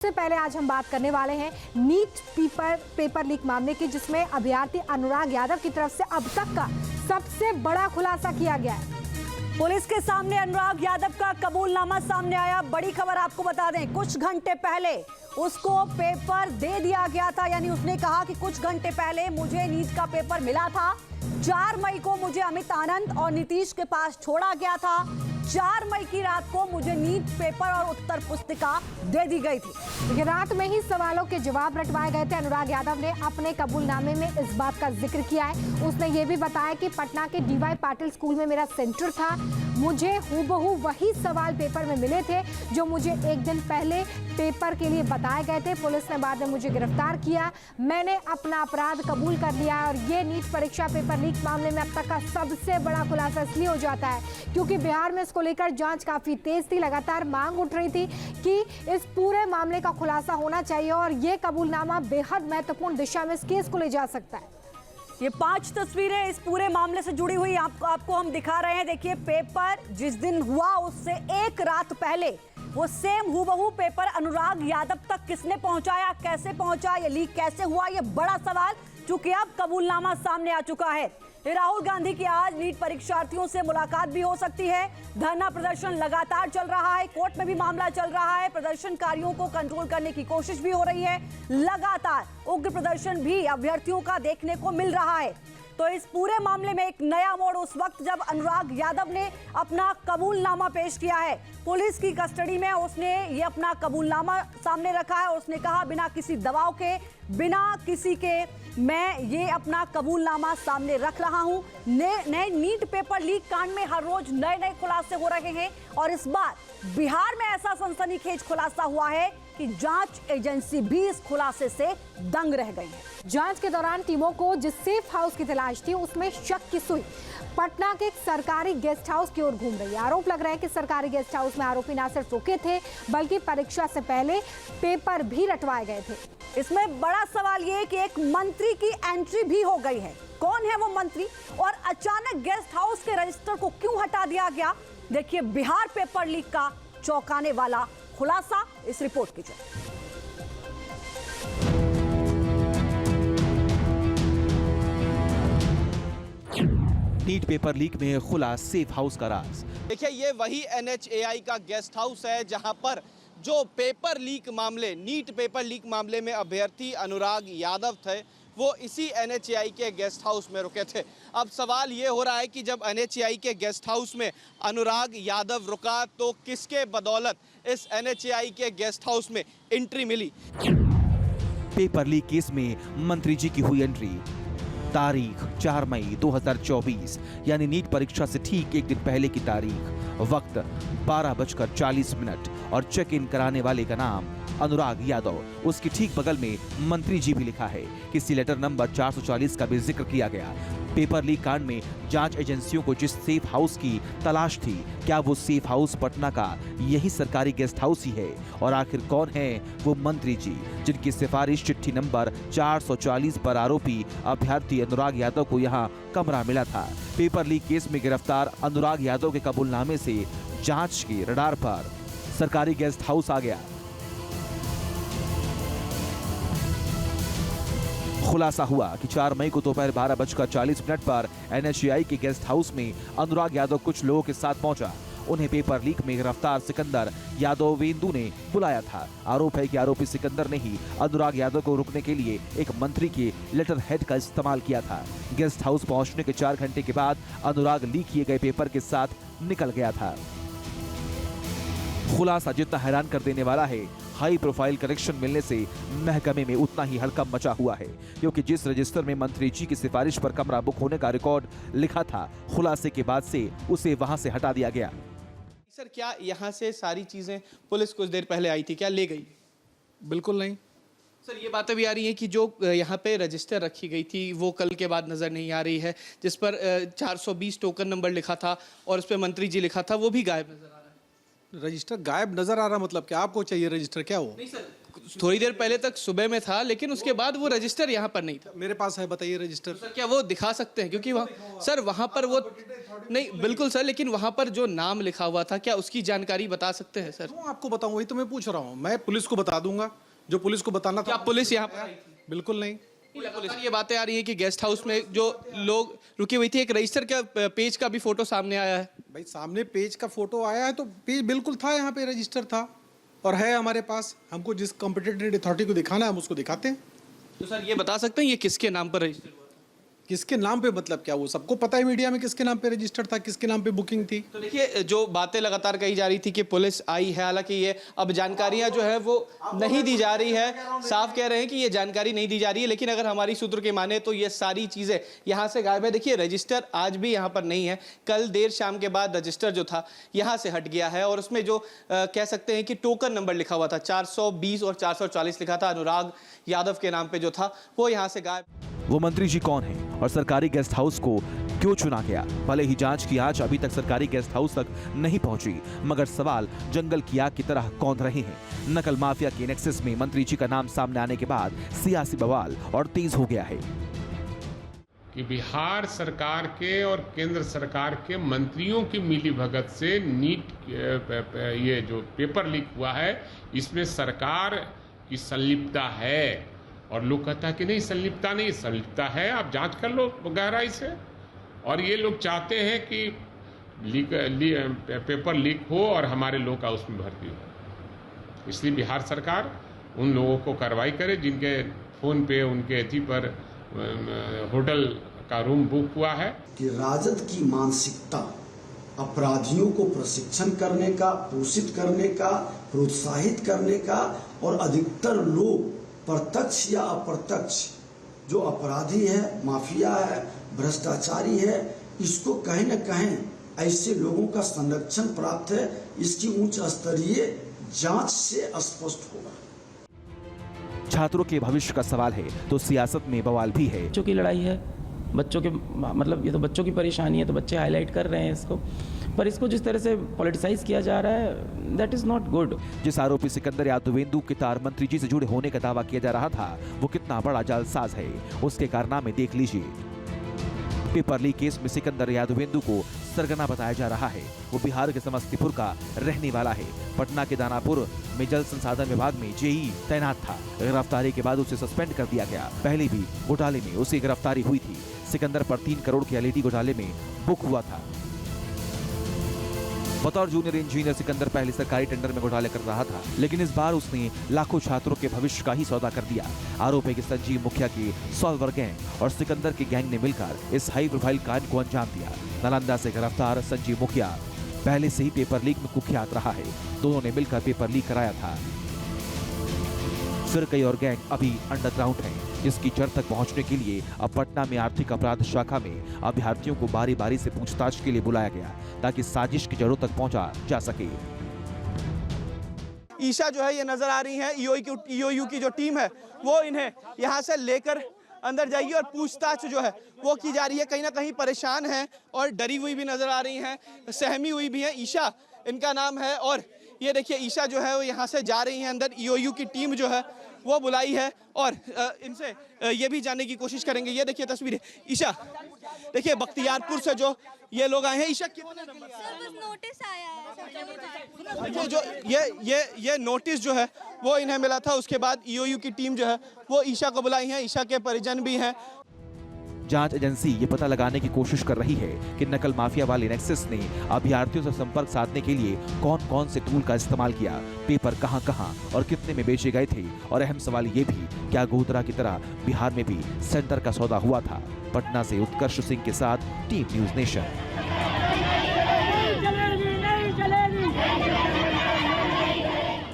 सबसे पहले आज हम बात करने वाले हैं नीट पेपर लीक मामले की, जिसमें अभ्यर्थी अनुराग यादव की तरफ से अब तक का सबसे बड़ा खुलासा किया गया है। पुलिस के सामने अनुराग यादव का कबूलनामा सामने आया। बड़ी खबर आपको बता दें, कुछ घंटे पहले उसको पेपर दे दिया गया था, यानी उसने कहा कि कुछ घंटे पहले मुझे नीट का पेपर मिला था। 4 मई को मुझे अमित आनंद और नीतीश के पास छोड़ा गया था। 4 मई की रात को मुझे नीट पेपर और उत्तर पुस्तिका दे दी गई थी। लेकिन रात में ही सवालों के जवाब रटवाए गए थे। अनुराग यादव ने अपने कबूलनामे में इस बात का जिक्र किया है। उसने ये भी बताया कि पटना के डीवाई पाटिल स्कूल में मेरा सेंटर था, मुझे हूबहू वही सवाल पेपर में मिले थे जो मुझे एक दिन पहले पेपर के लिए बताए गए थे। पुलिस ने बाद में मुझे गिरफ्तार किया, मैंने अपना अपराध कबूल कर लिया। और ये नीट परीक्षा पेपर लीक मामले में अब तक का सबसे बड़ा खुलासा इसलिए हो जाता है क्योंकि बिहार में इसको लेकर जांच काफी तेज थी। लगातार मांग उठ रही थी कि इस पूरे मामले का खुलासा होना चाहिए और ये कबूलनामा बेहद महत्वपूर्ण दिशा में इस केस को ले जा सकता है। ये 5 तस्वीरें इस पूरे मामले से जुड़ी हुई आपको हम दिखा रहे हैं। देखिए, पेपर जिस दिन हुआ उससे एक रात पहले वो सेम हूबहू पेपर अनुराग यादव तक किसने पहुंचाया, कैसे पहुंचा, ये लीक कैसे हुआ, ये बड़ा सवाल, चूंकि अब कबूलनामा सामने आ चुका है। राहुल गांधी की आज नीट परीक्षार्थियों से मुलाकात भी हो सकती है। धरना प्रदर्शन लगातार चल रहा है, कोर्ट में भी मामला चल रहा है, प्रदर्शनकारियों को कंट्रोल करने की कोशिश भी हो रही है। लगातार उग्र प्रदर्शन भी अभ्यर्थियों का देखने को मिल रहा है। तो इस पूरे मामले में एक नया मोड़ उस वक्त जब अनुराग यादव ने अपना कबूलनामा पेश किया है। पुलिस की कस्टडी में उसने ये अपना कबूलनामा सामने रखा है। उसने कहा बिना किसी दबाव के, बिना किसी के, मैं ये अपना कबूलनामा सामने रख रहा हूं। नए नीट पेपर लीक कांड में हर रोज नए नए खुलासे हो रहे हैं और इस बार बिहार में ऐसा सनसनीखेज खुलासा हुआ है कि जांच एजेंसी भी इस खुलासे से दंग रह गई है। जांच के दौरान टीमों को जिस सेफ हाउस की तलाश थी उसमें शक की सुई पटना के एक सरकारी गेस्ट हाउस की ओर घूम रही है। आरोप लग रहा है कि सरकारी गेस्ट हाउस में आरोपी न सिर्फ रुके थे बल्कि परीक्षा से पहले पेपर भी रटवाए गए थे। इसमें बड़ा सवाल ये कि एक मंत्री की एंट्री भी हो गई है। कौन है वो मंत्री और अचानक गेस्ट हाउस के रजिस्टर को क्यों हटा दिया गया? देखिए, बिहार पेपर लीक का चौंकाने वाला खुलासा इस रिपोर्ट की जरिए। नीट पेपर लीक में खुला सेफ हाउस का राज। देखिए, ये वही NHAI का गेस्ट हाउस है जहां पर जो पेपर लीक मामले, नीट पेपर लीक मामले में अभ्यर्थी अनुराग यादव थे, वो इसी NHAI के गेस्ट हाउस में रुके थे। अब सवाल ये हो रहा है कि जब NHAI के गेस्ट हाउस में अनुराग यादव रुका तो किसके बदौलत इस NHAI के गेस्ट हाउस में एंट्री मिली। पेपर लीक केस में मंत्री जी की हुई एंट्री। तारीख 4 मई 2024, यानी नीट परीक्षा से ठीक एक दिन पहले की तारीख। वक्त 12:40 और चेक इन कराने वाले का नाम अनुराग यादव। उसके ठीक बगल में मंत्री जी भी लिखा है। किसी लेटर नंबर 440 का भी जिक्र किया गया। पेपर लीक कांड में जांच एजेंसियों को जिस सेफ हाउस की तलाश थी, क्या वो सेफ हाउस पटना का यही सरकारी गेस्ट हाउस ही है? और आखिर कौन है वो मंत्री जी जिनकी सिफारिश चिट्ठी नंबर 440 पर आरोपी अभ्यर्थी अनुराग यादव को यहाँ कमरा मिला था? पेपर लीक केस में गिरफ्तार अनुराग यादव के कबूलनामे से जांच के रडार पर सरकारी गेस्ट हाउस आ गया। खुलासा हुआ कि 4 मई को दोपहर 12:40 पर NHAI के गेस्ट हाउस में अनुराग यादव कुछ लोगों के साथ पहुंचा। उन्हें पेपर लीक में गिरफ्तार सिकंदर यादव वेंदु ने बुलाया था। आरोप है कि आरोपी सिकंदर ने ही अनुराग यादव को रुकने के लिए एक मंत्री के लेटर हेड का इस्तेमाल किया था। गेस्ट हाउस पहुंचने के 4 घंटे के बाद अनुराग लीक किए गए पेपर के साथ निकल गया था। खुलासा जितना हैरान कर देने वाला है, हाई प्रोफाइल कनेक्शन मिलने से महकमे में उतना ही हड़कंप मचा हुआ है, क्योंकि जिस रजिस्टर में मंत्री जी की सिफारिश पर कमरा बुक होने का रिकॉर्ड लिखा था, खुलासे के बाद से उसे वहां से हटा दिया गया। सर, क्या यहाँ से सारी चीजें पुलिस कुछ देर पहले आई थी, क्या ले गई? बिल्कुल नहीं सर, ये बातें भी आ रही हैं कि जो यहाँ पे रजिस्टर रखी गई थी वो कल के बाद नजर नहीं आ रही है, जिस पर 420 टोकन नंबर लिखा था और उस पर मंत्री जी लिखा था, वो भी गायब नजर आ रहा है। रजिस्टर गायब नजर आ रहा मतलब क्या? आपको चाहिए रजिस्टर क्या हो? नहीं सर, थोड़ी देर पहले तक सुबह में था, लेकिन उसके बाद वो रजिस्टर यहाँ पर नहीं था। मेरे पास है, बताइए रजिस्टर। सर क्या वो दिखा सकते हैं? क्योंकि सर वहाँ पर वो नहीं, बिल्कुल सर, लेकिन वहाँ पर जो नाम लिखा हुआ था, क्या उसकी जानकारी बता सकते हैं सर? क्यों आपको बताऊं, वही तो मैं पूछ रहा हूँ। मैं पुलिस को बता दूंगा जो पुलिस को बताना था। क्या पुलिस यहाँ पर? बिल्कुल नहीं। लगातार ये बातें आ रही है कि गेस्ट हाउस में जो लोग रुके हुए थे, एक रजिस्टर का पेज का भी फोटो सामने आया है। भाई सामने पेज का फोटो आया है तो पेज बिल्कुल था, यहाँ पे रजिस्टर था और है हमारे पास। हमको जिस कॉम्पिटेंट अथॉरिटी को दिखाना है हम उसको दिखाते हैं। तो सर ये बता सकते हैं ये किसके नाम पर रजिस्टर हुआ? किसके नाम पे मतलब क्या, वो सबको पता है मीडिया में किसके नाम पे रजिस्टर था, किसके नाम पे बुकिंग थी। तो देखिए जो बातें लगातार कही जा रही थी कि पुलिस आई है, हालांकि ये अब जानकारियां जो है वो नहीं दी जा रही है। साफ कह रहे हैं कि ये जानकारी नहीं दी जा रही है, लेकिन अगर हमारी सूत्र के माने तो ये सारी चीज़ें यहाँ से गायब है। देखिए रजिस्टर आज भी यहाँ पर नहीं है। कल देर शाम के बाद रजिस्टर जो था यहाँ से हट गया है और उसमें जो कह सकते हैं कि टोकन नंबर लिखा हुआ था 420 और 440 लिखा था, अनुराग यादव के नाम पे जो था वो यहाँ से गायब। वो मंत्री जी कौन हैं और सरकारी गेस्ट हाउस को क्यों चुना गया? भले ही जांच की आंच अभी तक सरकारी गेस्ट हाउस तक नहीं पहुंची, मगर सवाल जंगल की आग की तरह कौंध रहे हैं। नकल माफिया के नेक्सस में मंत्री जी का नाम सामने आने के बाद सियासी बवाल और तेज हो गया है कि बिहार सरकार के और केंद्र सरकार के मंत्रियों की मिलीभगत से नीट ये जो पेपर लीक हुआ है इसमें सरकार की संलिप्तता है। और लोग कहता है कि नहीं संलिप्तता नहीं, संलिप्तता है, आप जांच कर लो गहराई से। और ये लोग चाहते हैं कि पेपर लीक हो और हमारे लोग का उसमें भर्ती हो। इसलिए बिहार सरकार उन लोगों को कार्रवाई करे जिनके फ़ोन पे उनके अथी पर होटल का रूम बुक हुआ है। कि राजद की मानसिकता अपराधियों को प्रशिक्षण करने का, पोषित करने का, प्रोत्साहित करने का और अधिकतर लोग प्रत्यक्ष या अप्रत्यक्ष जो अपराधी है, माफिया है, भ्रष्टाचारी है, इसको कहीं न कहीं ऐसे लोगों का संरक्षण प्राप्त है। इसकी उच्च स्तरीय जांच से स्पष्ट होगा। छात्रों के भविष्य का सवाल है तो सियासत में बवाल भी है। बच्चों की लड़ाई है, बच्चों के मतलब ये तो बच्चों की परेशानी है तो बच्चे हाईलाइट कर रहे हैं इसको, पर इसको जिस तरह से पॉलिटिसाइज किया जा रहा है दैट इज नॉट गुड। जिस आरोपी सिकंदर यादवेंदु के तार मंत्री जी से जुड़े होने का दावा किया जा रहा था वो कितना बड़ा जालसाज है, उसके कारनामे देख लीजिए। पेपर लीक केस में सिकंदर यादवेंदु को सरगना बताया जा रहा है। वो बिहार के समस्तीपुर का रहने वाला है। पटना के दानापुर में जल संसाधन विभाग में जेई तैनात था। गिरफ्तारी के बाद उसे सस्पेंड कर दिया गया। पहले भी घोटाले में उसकी गिरफ्तारी हुई थी। सिकंदर पर 3 करोड़ के एलईडी घोटाले में बुक हुआ था। बतौर जूनियर इंजीनियर सिकंदर पहले सरकारी टेंडर में घोटाले कर रहा था, लेकिन इस बार उसने लाखों छात्रों के भविष्य का ही सौदा कर दिया। आरोप है कि संजीव मुखिया की सॉल्वर गैंग और सिकंदर के गैंग ने मिलकर इस हाई प्रोफाइल कांड को अंजाम दिया। नालंदा से गिरफ्तार संजीव मुखिया पहले से ही पेपर लीक में कुख्यात रहा है। दोनों ने मिलकर पेपर लीक कराया था। फिर कई और गैंग अभी अंडरग्राउंड हैं, जिसकी जड़ तक पहुंचने के लिए अब पटना में आर्थिक अपराध शाखा में अभ्यर्थियों को बारी बारी से पूछताछ के लिए बुलाया गया ताकि साजिश की जड़ों तक पहुंचा जा सके। ईशा जो है ये नजर आ रही है, ईओयू की जो टीम है वो इन्हें यहाँ से लेकर अंदर जाएगी और पूछताछ जो है वो की जा रही है। कहीं ना कहीं परेशान हैं और डरी हुई भी नजर आ रही हैं, सहमी हुई भी हैं। ईशा इनका नाम है और ये देखिए ईशा जो है वो यहाँ से जा रही हैं अंदर। ईओयू की टीम जो है वो बुलाई है और इनसे ये भी जानने की कोशिश करेंगे। ये देखिए तस्वीरें। ईशा देखिए बख्तियारपुर से जो ये लोग आए हैं। ईशा कितने नंबर? नोटिस आया है। जो ये नोटिस जो है वो इन्हें मिला था। उसके बाद ईओयू की टीम जो है वो ईशा को बुलाई है। ईशा के परिजन भी हैं। जांच एजेंसी ये पता लगाने की कोशिश कर रही है कि नकल माफिया वाले नेक्सस ने अभ्यर्थियों से संपर्क साधने के लिए कौन कौन से टूल का इस्तेमाल किया, पेपर कहां कहां और कितने में बेचे गए थे, और अहम सवाल ये भी क्या गोधरा की तरह बिहार में भी सेंटर का सौदा हुआ था। पटना से उत्कर्ष सिंह के साथ टीम न्यूज़ नेशन।